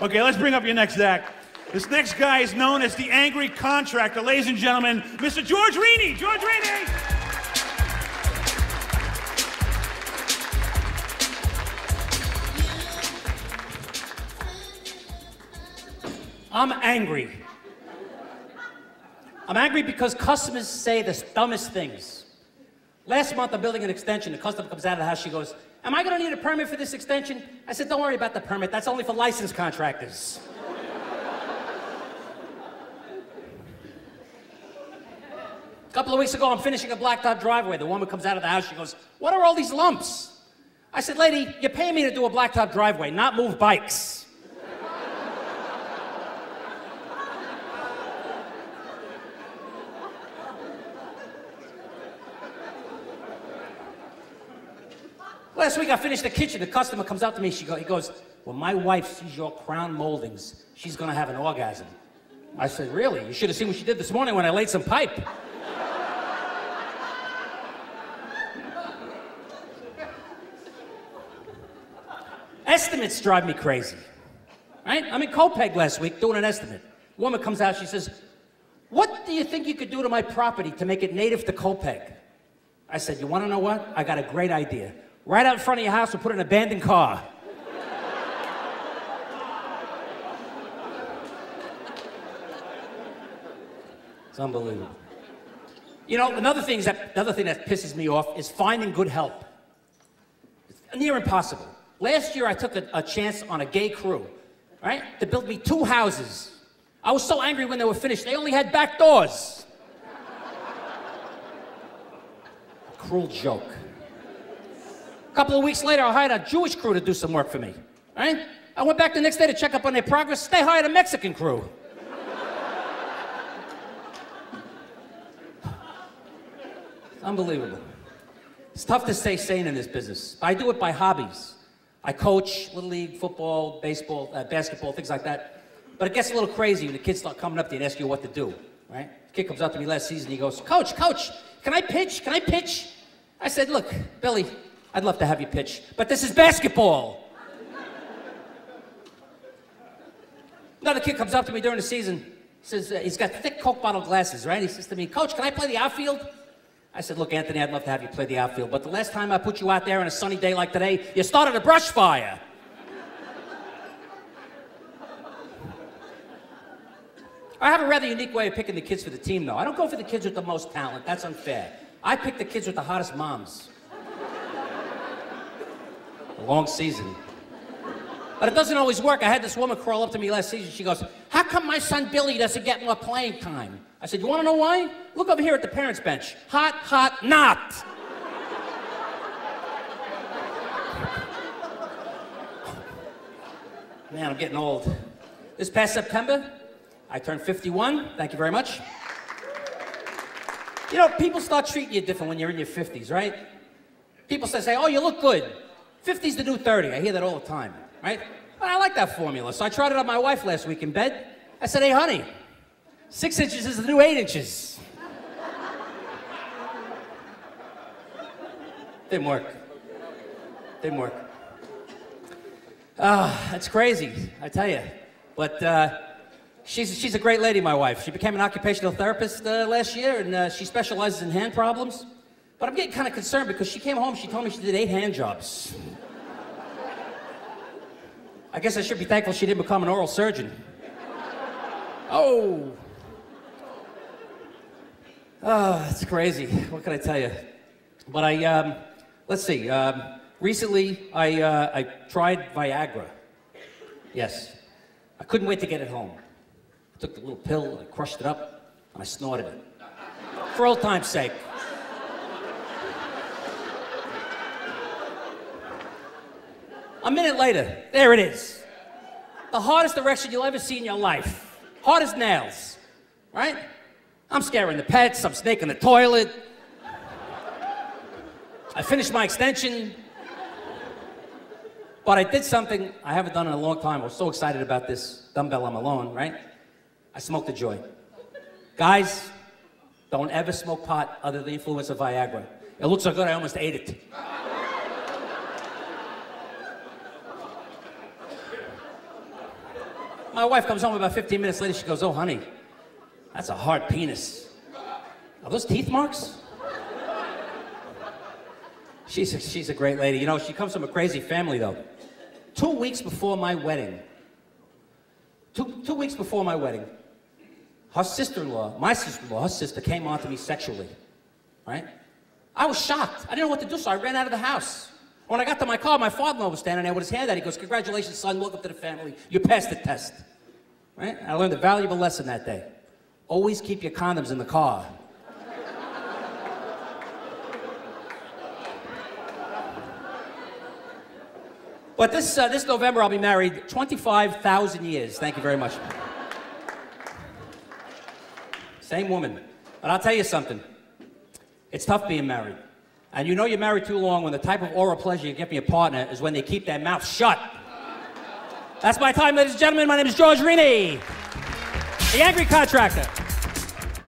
Okay, let's bring up your next act. This next guy is known as the Angry Contractor. Ladies and gentlemen, Mr. George Rini. George Rini! I'm angry. I'm angry because customers say the dumbest things. Last month, I'm building an extension. The customer comes out of the house. She goes, "Am I going to need a permit for this extension?" I said, "Don't worry about the permit. That's only for licensed contractors." A couple of weeks ago, I'm finishing a blacktop driveway. The woman comes out of the house. She goes, "What are all these lumps?" I said, "Lady, you're paying me to do a blacktop driveway, not move bikes." Last week I finished the kitchen. The customer comes up to me. He goes, "When my wife sees your crown moldings, she's going to have an orgasm." I said, "Really? You should have seen what she did this morning when I laid some pipe." Estimates drive me crazy. Right? I'm in Copeg last week doing an estimate. A woman comes out. She says, "What do you think you could do to my property to make it native to Copeg?" I said, "You want to know what? I got a great idea. Right out in front of your house, we'll put an abandoned car." It's unbelievable. You know, another thing that pisses me off is finding good help. It's near impossible. Last year, I took a chance on a gay crew, right, to build me 2 houses. I was so angry when they were finished. They only had back doors. A cruel joke. A couple of weeks later, I hired a Jewish crew to do some work for me, right? I went back the next day to check up on their progress. They hired a Mexican crew. It's unbelievable. It's tough to stay sane in this business. I do it by hobbies. I coach Little League, football, baseball, basketball, things like that. But it gets a little crazy when the kids start coming up to you and ask you what to do, right? The kid comes up to me last season, he goes, Coach, can I pitch? Can I pitch?" I said, "Look, Billy, I'd love to have you pitch, but this is basketball." Another kid comes up to me during the season. He says, he's got thick Coke bottle glasses, right? He says to me, "Coach, can I play the outfield?" I said, "Look, Anthony, I'd love to have you play the outfield, but the last time I put you out there on a sunny day like today, you started a brush fire." I have a rather unique way of picking the kids for the team, though. I don't go for the kids with the most talent. That's unfair. I pick the kids with the hottest moms. A long season. But it doesn't always work. I had this woman crawl up to me last season. She goes, "How come my son Billy doesn't get more playing time?" I said, "You want to know why? Look over here at the parents' bench. Hot, not." Man, I'm getting old. This past September, I turned 51. Thank you very much. You know, people start treating you different when you're in your 50s, right? People say, "Oh, you look good. 50's the new 30. I hear that all the time, right? But I like that formula. So I tried it on my wife last week in bed. I said, "Hey, honey, 6 inches is the new 8 inches. Didn't work. Didn't work. That's crazy, I tell you. But she's a great lady, my wife. She became an occupational therapist last year, and she specializes in hand problems. But I'm getting kind of concerned because she came home, she told me she did 8 hand jobs. I guess I should be thankful she didn't become an oral surgeon. Oh. It's crazy. What can I tell you? But let's see. Recently, I tried Viagra. Yes. I couldn't wait to get it home. I took the little pill, I crushed it up, and I snorted it. For old time's sake. A minute later, there it is. The hardest erection you'll ever see in your life. Hard as nails, right? I'm scaring the pets, I'm snaking the toilet. I finished my extension. But I did something I haven't done in a long time. I was so excited about this dumbbell I'm alone, right? I smoked a joint. Guys, don't ever smoke pot under the influence of Viagra. It looks so good, I almost ate it. My wife comes home about 15 minutes later. She goes, "Oh, honey, that's a hard penis. Are those teeth marks?" She's a great lady. You know, she comes from a crazy family, though. 2 weeks before my wedding, two weeks before my wedding, her sister-in-law, my sister-in-law, her sister came on to me sexually, right? I was shocked. I didn't know what to do, so I ran out of the house. When I got to my car, my father-in-law was standing there with his hand out. He goes, "Congratulations, son. Welcome to the family. You passed the test." Right? I learned a valuable lesson that day. Always keep your condoms in the car. But this November, I'll be married 25,000 years. Thank you very much. Same woman. But I'll tell you something. It's tough being married. And you know you're married too long when the type of oral pleasure you get from your partner is when they keep their mouth shut. That's my time, ladies and gentlemen. My name is George Rini, the Angry Contractor.